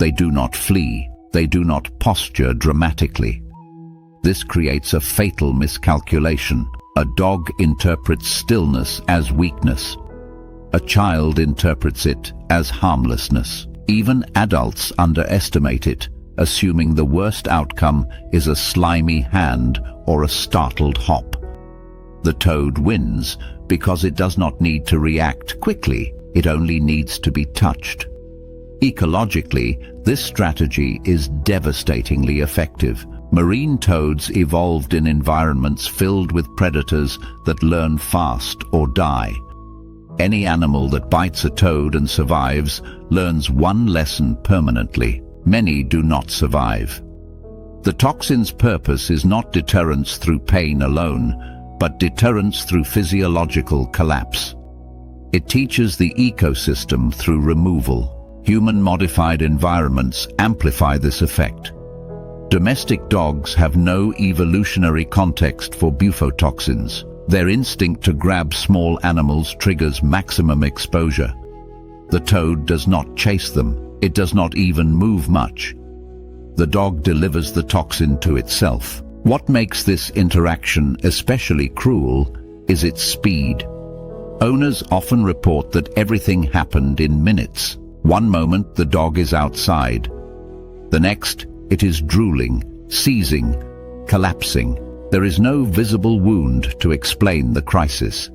Speaker 1: They do not flee. They do not posture dramatically. This creates a fatal miscalculation. A dog interprets stillness as weakness. A child interprets it as harmlessness. Even adults underestimate it, assuming the worst outcome is a slimy hand or a startled hop. The toad wins because it does not need to react quickly, it only needs to be touched. Ecologically, this strategy is devastatingly effective. Marine toads evolved in environments filled with predators that learn fast or die. Any animal that bites a toad and survives learns one lesson permanently. Many do not survive. The toxin's purpose is not deterrence through pain alone, but deterrence through physiological collapse. It teaches the ecosystem through removal. Human-modified environments amplify this effect. Domestic dogs have no evolutionary context for bufotoxins. Their instinct to grab small animals triggers maximum exposure. The toad does not chase them. It does not even move much. The dog delivers the toxin to itself. What makes this interaction especially cruel is its speed. Owners often report that everything happened in minutes. One moment the dog is outside. The next, it is drooling, seizing, collapsing. There is no visible wound to explain the crisis.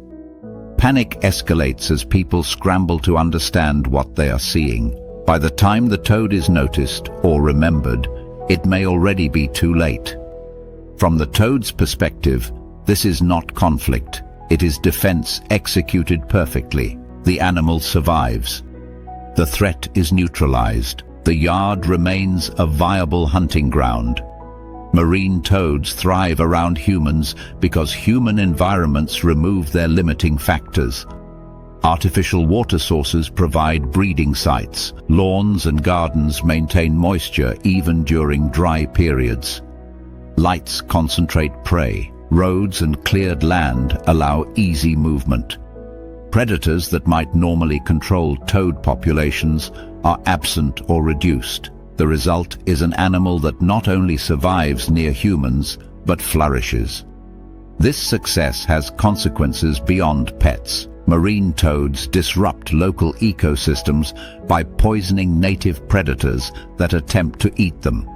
Speaker 1: Panic escalates as people scramble to understand what they are seeing. By the time the toad is noticed or remembered, it may already be too late. From the toad's perspective, this is not conflict. It is defense executed perfectly. The animal survives. The threat is neutralized. The yard remains a viable hunting ground. Marine toads thrive around humans because human environments remove their limiting factors. Artificial water sources provide breeding sites. Lawns and gardens maintain moisture even during dry periods. Lights concentrate prey. Roads and cleared land allow easy movement. Predators that might normally control toad populations are absent or reduced. The result is an animal that not only survives near humans, but flourishes. This success has consequences beyond pets. Marine toads disrupt local ecosystems by poisoning native predators that attempt to eat them.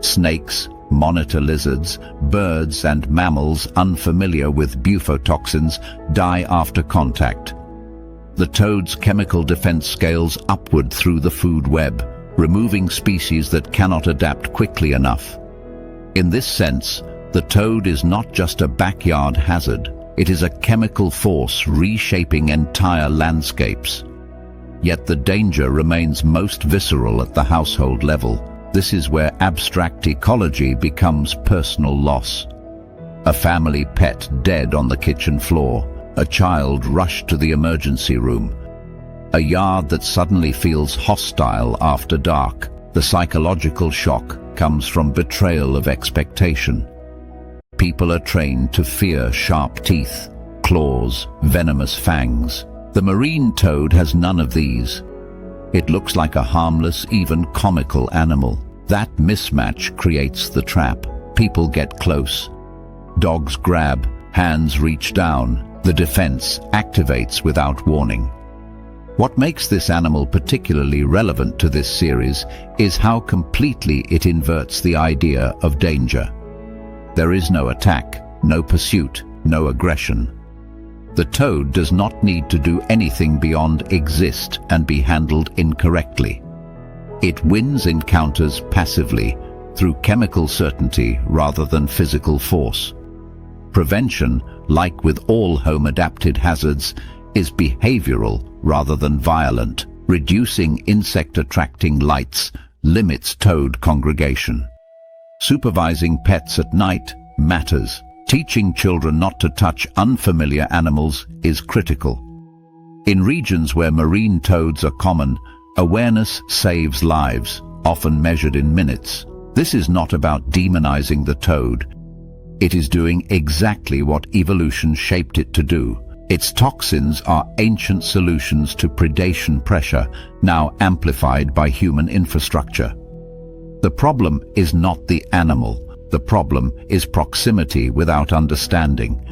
Speaker 1: Snakes, monitor lizards, birds and mammals unfamiliar with bufotoxins die after contact. The toad's chemical defense scales upward through the food web, removing species that cannot adapt quickly enough. In this sense, the toad is not just a backyard hazard, it is a chemical force reshaping entire landscapes. Yet the danger remains most visceral at the household level. This is where abstract ecology becomes personal loss. A family pet dead on the kitchen floor. A child rushed to the emergency room. A yard that suddenly feels hostile after dark. The psychological shock comes from betrayal of expectation. People are trained to fear sharp teeth, claws, venomous fangs. The marine toad has none of these. It looks like a harmless, even comical animal. That mismatch creates the trap. People get close. Dogs grab, hands reach down. The defense activates without warning. What makes this animal particularly relevant to this series is how completely it inverts the idea of danger. There is no attack, no pursuit, no aggression. The toad does not need to do anything beyond exist and be handled incorrectly. It wins encounters passively, through chemical certainty rather than physical force. Prevention, like with all home-adapted hazards, is behavioral rather than violent. Reducing insect-attracting lights limits toad congregation. Supervising pets at night matters. Teaching children not to touch unfamiliar animals is critical. In regions where marine toads are common, awareness saves lives, often measured in minutes. This is not about demonizing the toad. It is doing exactly what evolution shaped it to do. Its toxins are ancient solutions to predation pressure, now amplified by human infrastructure. The problem is not the animal. The problem is proximity without understanding.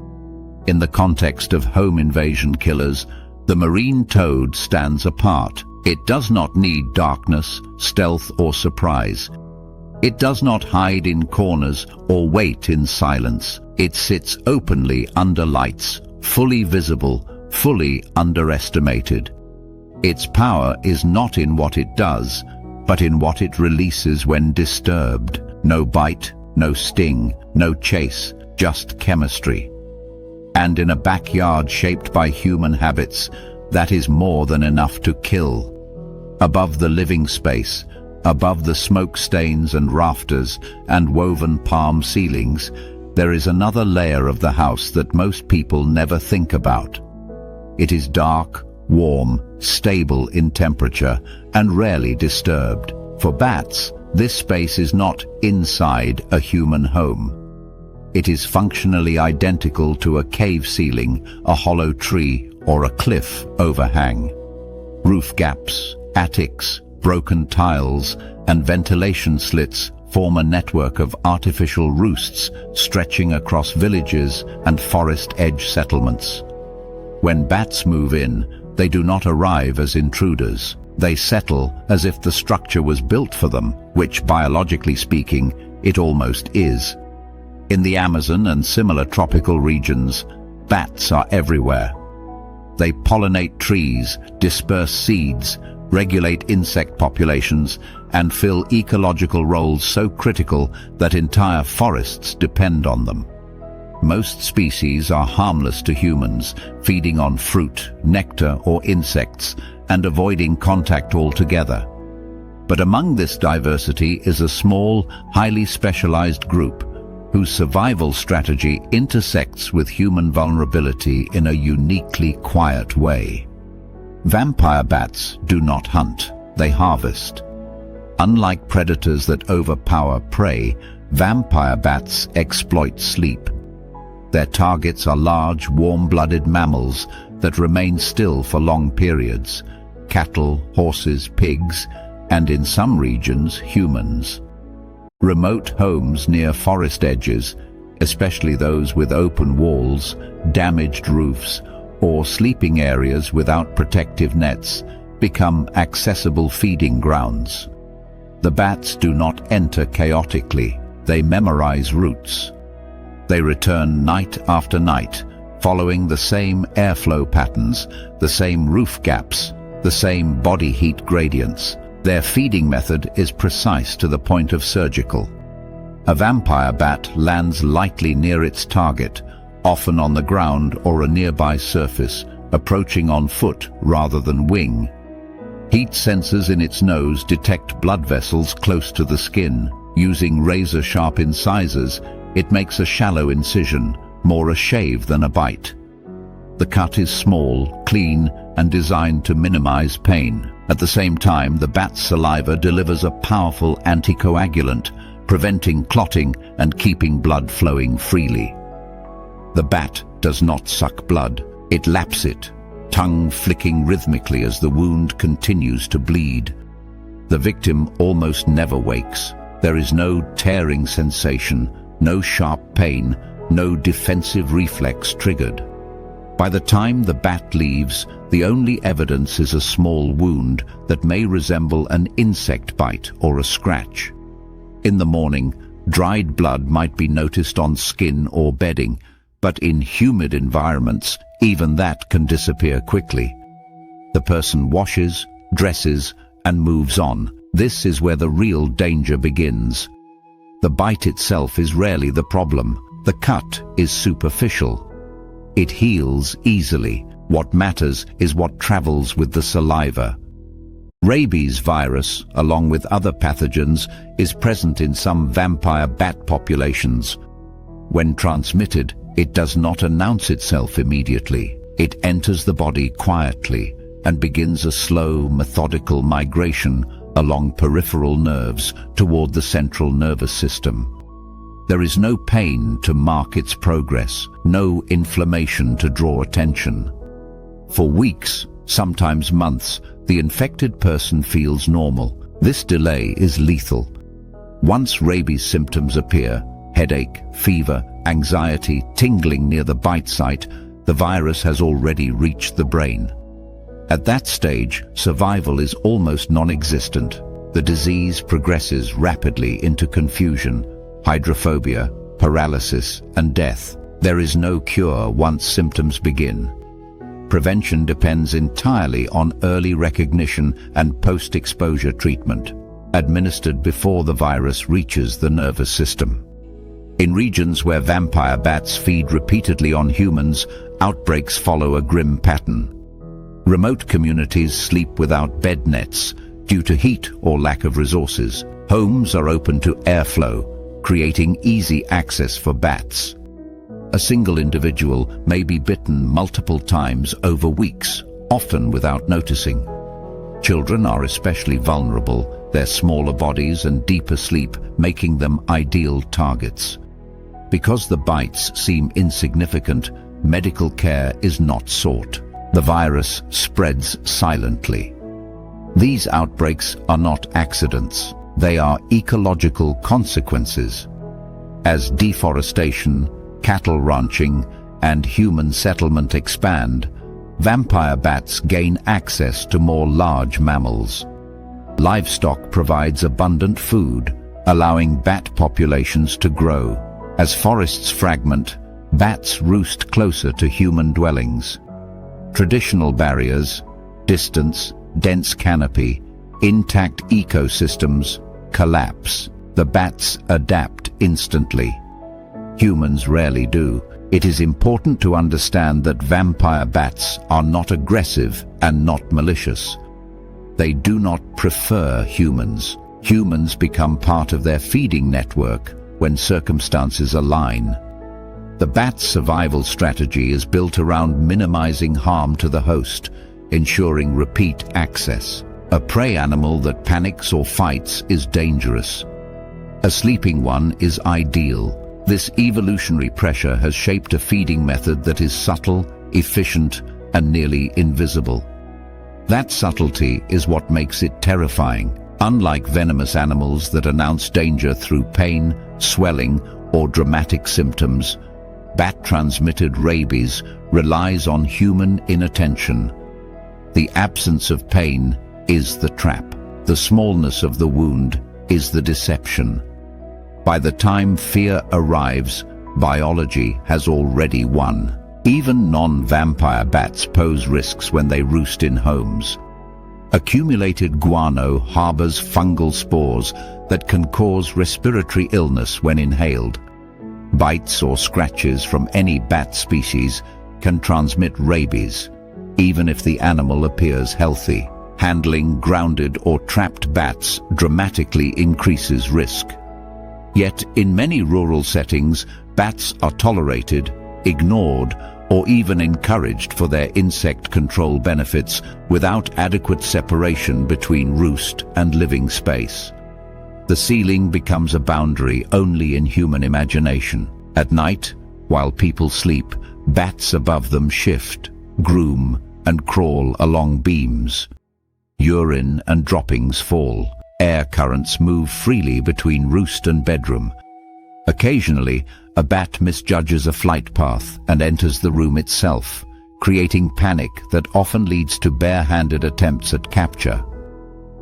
Speaker 1: In the context of home invasion killers, the marine toad stands apart. It does not need darkness, stealth, or surprise. It does not hide in corners or wait in silence. It sits openly under lights, fully visible, fully underestimated. Its power is not in what it does, but in what it releases when disturbed. No bite, no sting, no chase, just chemistry. And in a backyard shaped by human habits, that is more than enough to kill. Above the living space, above the smoke stains and rafters and woven palm ceilings, there is another layer of the house that most people never think about. It is dark, warm, stable in temperature, and rarely disturbed. For bats, this space is not inside a human home. It is functionally identical to a cave ceiling, a hollow tree, or a cliff overhang. Roof gaps, attics, broken tiles, and ventilation slits form a network of artificial roosts stretching across villages and forest-edge settlements. When bats move in, they do not arrive as intruders. They settle as if the structure was built for them, which, biologically speaking, it almost is. In the Amazon and similar tropical regions, bats are everywhere. They pollinate trees, disperse seeds, regulate insect populations, and fill ecological roles so critical that entire forests depend on them. Most species are harmless to humans, feeding on fruit, nectar, or insects, and avoiding contact altogether. But among this diversity is a small, highly specialized group whose survival strategy intersects with human vulnerability in a uniquely quiet way. Vampire bats do not hunt, they harvest. Unlike predators that overpower prey, vampire bats exploit sleep. Their targets are large, warm-blooded mammals that remain still for long periods: cattle, horses, pigs, and in some regions, humans. Remote homes near forest edges, especially those with open walls, damaged roofs, or sleeping areas without protective nets, become accessible feeding grounds. The bats do not enter chaotically, they memorize routes. They return night after night, following the same airflow patterns, the same roof gaps, the same body heat gradients. Their feeding method is precise to the point of surgical. A vampire bat lands lightly near its target, often on the ground or a nearby surface, approaching on foot rather than wing. Heat sensors in its nose detect blood vessels close to the skin. Using razor-sharp incisors, It makes a shallow incision, more a shave than a bite. The cut is small, clean, and designed to minimize pain. At the same time, the bat's saliva delivers a powerful anticoagulant, preventing clotting and keeping blood flowing freely. The bat does not suck blood, it laps it, tongue flicking rhythmically as the wound continues to bleed. The victim almost never wakes. There is no tearing sensation, no sharp pain, no defensive reflex triggered. By the time the bat leaves, the only evidence is a small wound that may resemble an insect bite or a scratch. In the morning, dried blood might be noticed on skin or bedding, but in humid environments, even that can disappear quickly. The person washes, dresses, and moves on. This is where the real danger begins. The bite itself is rarely the problem. The cut is superficial. It heals easily. What matters is what travels with the saliva. Rabies virus, along with other pathogens, is present in some vampire bat populations. When transmitted, it does not announce itself immediately. It enters the body quietly and begins a slow, methodical migration along peripheral nerves toward the central nervous system. There is no pain to mark its progress, no inflammation to draw attention. For weeks, sometimes months, the infected person feels normal. This delay is lethal. Once rabies symptoms appear, headache, fever, anxiety, tingling near the bite site, the virus has already reached the brain. At that stage, survival is almost non-existent. The disease progresses rapidly into confusion, hydrophobia, paralysis, and death. There is no cure once symptoms begin. Prevention depends entirely on early recognition and post-exposure treatment, administered before the virus reaches the nervous system. In regions where vampire bats feed repeatedly on humans, outbreaks follow a grim pattern. Remote communities sleep without bed nets due to heat or lack of resources. Homes are open to airflow, creating easy access for bats. A single individual may be bitten multiple times over weeks, often without noticing. Children are especially vulnerable, their smaller bodies and deeper sleep making them ideal targets. Because the bites seem insignificant, medical care is not sought. The virus spreads silently. These outbreaks are not accidents. They are ecological consequences. As deforestation, cattle ranching, and human settlement expand, vampire bats gain access to more large mammals. Livestock provides abundant food, allowing bat populations to grow. As forests fragment, bats roost closer to human dwellings. Traditional barriers, distance, dense canopy, intact ecosystems collapse. The bats adapt instantly. Humans rarely do. It is important to understand that vampire bats are not aggressive and not malicious. They do not prefer humans. Humans become part of their feeding network when circumstances align. The bat's survival strategy is built around minimizing harm to the host, ensuring repeat access. A prey animal that panics or fights is dangerous. A sleeping one is ideal. This evolutionary pressure has shaped a feeding method that is subtle, efficient, and nearly invisible. That subtlety is what makes it terrifying. Unlike venomous animals that announce danger through pain, swelling, or dramatic symptoms, bat-transmitted rabies relies on human inattention. The absence of pain is the trap. The smallness of the wound is the deception. By the time fear arrives, biology has already won. Even non-vampire bats pose risks when they roost in homes. Accumulated guano harbors fungal spores that can cause respiratory illness when inhaled. Bites or scratches from any bat species can transmit rabies, even if the animal appears healthy. Handling grounded or trapped bats dramatically increases risk. Yet, in many rural settings, bats are tolerated, ignored, or even encouraged for their insect control benefits without adequate separation between roost and living space. The ceiling becomes a boundary only in human imagination. At night, while people sleep, bats above them shift, groom, and crawl along beams. Urine and droppings fall. Air currents move freely between roost and bedroom. Occasionally, a bat misjudges a flight path and enters the room itself, creating panic that often leads to bare-handed attempts at capture.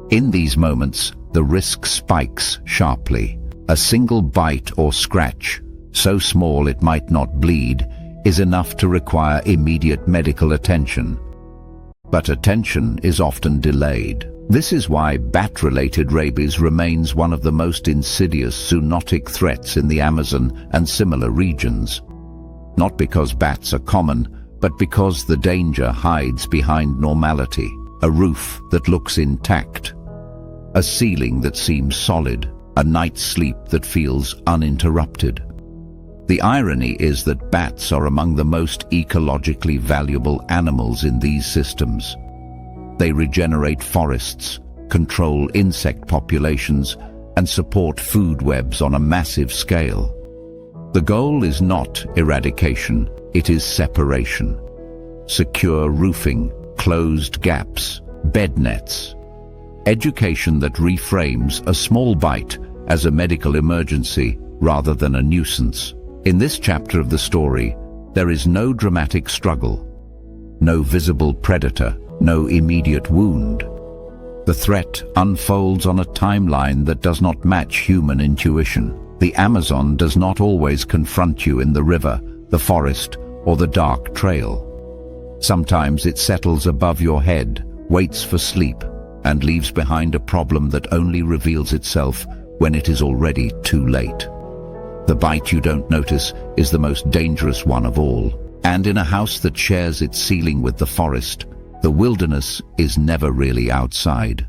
Speaker 1: In these moments, the risk spikes sharply. A single bite or scratch, so small it might not bleed, is enough to require immediate medical attention. But attention is often delayed. This is why bat-related rabies remains one of the most insidious zoonotic threats in the Amazon and similar regions. Not because bats are common, but because the danger hides behind normality, a roof that looks intact, a ceiling that seems solid, a night's sleep that feels uninterrupted. The irony is that bats are among the most ecologically valuable animals in these systems. They regenerate forests, control insect populations, and support food webs on a massive scale. The goal is not eradication, it is separation. Secure roofing, closed gaps, bed nets. Education that reframes a small bite as a medical emergency rather than a nuisance. In this chapter of the story, there is no dramatic struggle, no visible predator, no immediate wound. The threat unfolds on a timeline that does not match human intuition. The Amazon does not always confront you in the river, the forest, or the dark trail. Sometimes it settles above your head, waits for sleep, and leaves behind a problem that only reveals itself when it is already too late. The bite you don't notice is the most dangerous one of all. And in a house that shares its ceiling with the forest, the wilderness is never really outside.